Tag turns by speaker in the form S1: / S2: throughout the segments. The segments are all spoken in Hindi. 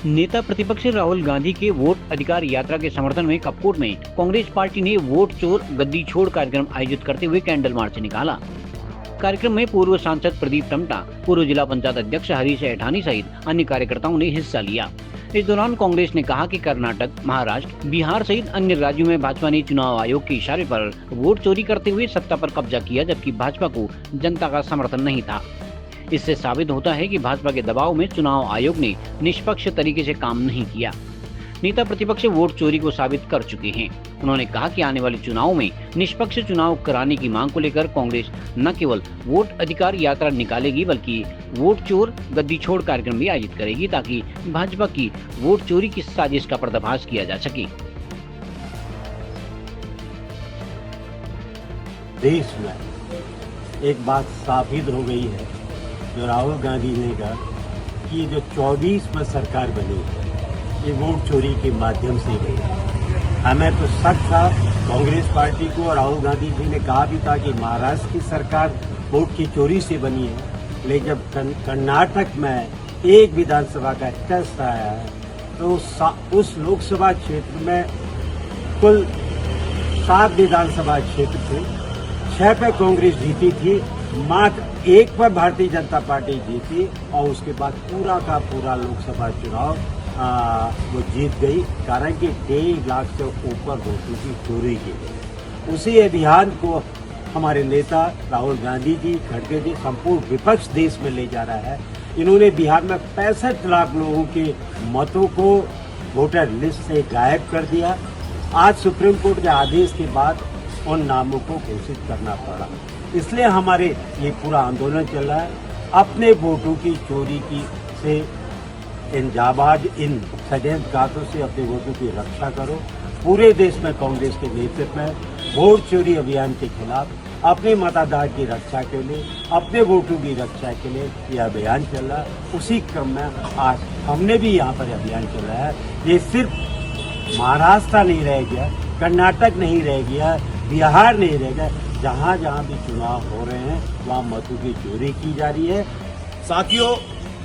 S1: नेता प्रतिपक्ष राहुल गांधी के वोट अधिकार यात्रा के समर्थन में कपकोट में कांग्रेस पार्टी ने वोट चोर गद्दी छोड़ कार्यक्रम आयोजित करते हुए कैंडल मार्च निकाला। कार्यक्रम में पूर्व सांसद प्रदीप टमटा, पूर्व जिला पंचायत अध्यक्ष हरीश ऐठानी सहित अन्य कार्यकर्ताओं ने हिस्सा लिया। इस दौरान कांग्रेस ने कहा कि कर्नाटक, महाराष्ट्र, बिहार सहित अन्य राज्यों में भाजपा ने चुनाव आयोग के इशारे पर वोट चोरी करते हुए सत्ता पर कब्जा किया, जबकि भाजपा को जनता का समर्थन नहीं था। इससे साबित होता है कि भाजपा के दबाव में चुनाव आयोग ने निष्पक्ष तरीके से काम नहीं किया। नेता प्रतिपक्ष वोट चोरी को साबित कर चुके हैं। उन्होंने कहा कि आने वाले चुनाव में निष्पक्ष चुनाव कराने की मांग को लेकर कांग्रेस न केवल वोट अधिकार यात्रा निकालेगी बल्कि वोट चोर गद्दी छोड़ कार्यक्रम भी आयोजित करेगी, ताकि भाजपा की वोट चोरी की साजिश का पर्दाफाश किया जा सके।
S2: देश में एक बात साबित हो गई है जो राहुल गांधी ने कहा कि जो 24 में सरकार बनी है ये वोट चोरी के माध्यम से गई। हमें तो शक था कांग्रेस पार्टी को, और राहुल गांधी जी ने कहा भी था कि महाराष्ट्र की सरकार वोट की चोरी से बनी है, लेकिन जब कर्नाटक में एक विधानसभा का टेस्ट आया है तो उस लोकसभा क्षेत्र में कुल 7 विधानसभा क्षेत्र थे, 6 पे कांग्रेस जीती थी, मात्र 1 पर भारतीय जनता पार्टी जीती, और उसके बाद पूरा का पूरा लोकसभा चुनाव वो जीत गई, कारण कि 1.5 लाख से ऊपर वोटों की चोरी की गई। उसी अभियान को हमारे नेता राहुल गांधी जी, खड़गे जी, संपूर्ण विपक्ष देश में ले जा रहा है। इन्होंने बिहार में 65 लाख लोगों के मतों को वोटर लिस्ट से गायब कर दिया। आज सुप्रीम कोर्ट के आदेश के बाद उन नामों को घोषित करना पड़ा, इसलिए हमारे ये पूरा आंदोलन चल रहा है। अपने वोटों की चोरी की से इन जाबाज, इन षड्यंत्रकारों से अपने वोटों की रक्षा करो। पूरे देश में कांग्रेस के नेतृत्व में वोट चोरी अभियान के खिलाफ, अपने मताधिकार की रक्षा के लिए, अपने वोटों की रक्षा के लिए यह अभियान चल रहा है। उसी क्रम में आज हमने भी यहाँ पर अभियान चल रहा है। ये सिर्फ महाराष्ट्र नहीं रह गया, कर्नाटक नहीं रह गया, बिहार नहीं रह गया, जहाँ जहाँ भी चुनाव हो रहे हैं वहाँ मतों की चोरी की जा रही है।
S3: साथियों,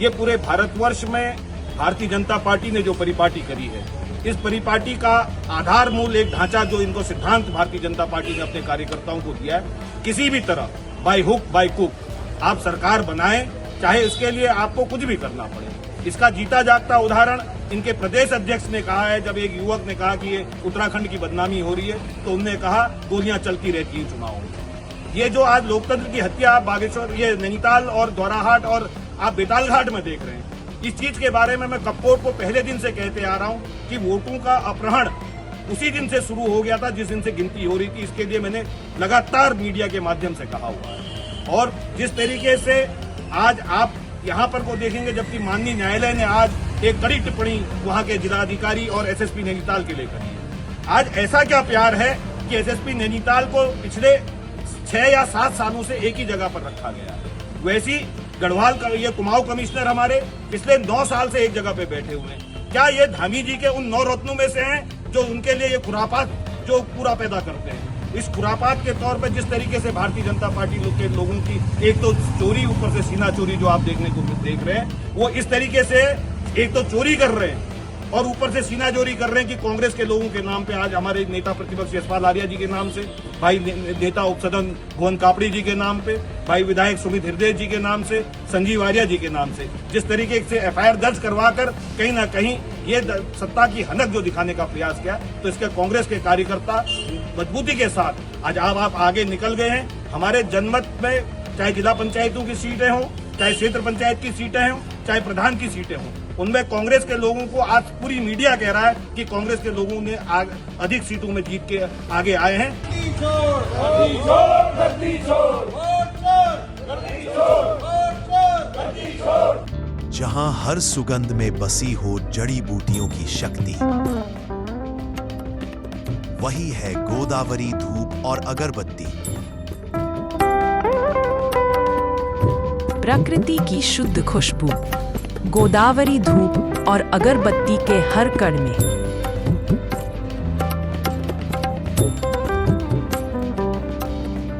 S3: ये पूरे भारतवर्ष में भारतीय जनता पार्टी ने जो परिपाटी करी है, इस परिपाटी का आधार मूल एक ढांचा, जो इनको सिद्धांत भारतीय जनता पार्टी ने अपने कार्यकर्ताओं को दिया है, किसी भी तरह बाय हुक बाय कुक आप सरकार बनाएं, चाहे इसके लिए आपको कुछ भी करना पड़े। इसका जीता जागता उदाहरण इनके प्रदेश अध्यक्ष ने कहा है। जब एक युवक ने कहा कि ये उत्तराखंड की बदनामी हो रही है तो उन्होंने कहा गोलियां चलती रहती हैं चुनाव में। ये जो आज लोकतंत्र की हत्या बागेश्वर, ये नैनीताल और द्वाराहाट और आप बेताल घाट में देख रहे हैं, इस चीज के बारे में मैं कपकोट को पहले दिन से कहते आ रहा हूं कि वोटों का अपहरण उसी दिन से शुरू हो गया था जिस दिन से गिनती हो रही थी। इसके लिए मैंने लगातार मीडिया के माध्यम से कहा हुआ है। और जिस तरीके से आज आप यहाँ पर को देखेंगे, जबकि माननीय न्यायालय ने आज एक कड़ी टिप्पणी वहाँ के जिलाधिकारी और एसएसपी नैनीताल के लिए करी है। आज ऐसा क्या प्यार है कि एसएसपी नैनीताल को पिछले 6 या 7 सालों से एक ही जगह पर रखा गया है। वैसी गढ़वाल का ये कुमाऊं कमिश्नर हमारे पिछले 9 साल से एक जगह पे बैठे हुए हैं। क्या ये धामी जी के उन 9 रत्नों में से हैं जो उनके लिए ये खुरापात जो पूरा पैदा करते हैं? इस खुरापात के तौर पर जिस तरीके से भारतीय जनता पार्टी के लोगों की एक तो चोरी, ऊपर से सीना चोरी जो आप देखने को देख रहे हैं, वो इस तरीके से एक तो चोरी कर रहे हैं और ऊपर से सीना चोरी कर रहे हैं कि कांग्रेस के लोगों के नाम पे आज हमारे नेता प्रतिपक्ष यशपाल आर्या जी के नाम से, भाई नेता उपसदन भुवन कापड़ी जी के नाम पे, भाई विधायक सुमित हृदय जी के नाम से, संजीव आर्या जी के नाम से, जिस तरीके से एफआईआर दर्ज करवाकर कहीं ना कहीं ये सत्ता की हनक जो दिखाने का प्रयास किया, तो इसके कांग्रेस के कार्यकर्ता मजबूती के साथ आज आप आगे निकल गए हैं। हमारे जनमत में चाहे जिला पंचायतों की सीटें हों, चाहे क्षेत्र पंचायत की सीटें हों, चाहे प्रधान की सीटें हों, उनमें कांग्रेस के लोगों को आज पूरी मीडिया कह रहा है कि कांग्रेस के लोगों ने अधिक सीटों में जीत के आगे आए हैं।
S4: जहां हर सुगंध में बसी हो जड़ी बूटियों की शक्ति, वही है गोदावरी धूप और अगरबत्ती।
S5: प्रकृति की शुद्ध खुशबू, गोदावरी धूप और अगरबत्ती के हर कण में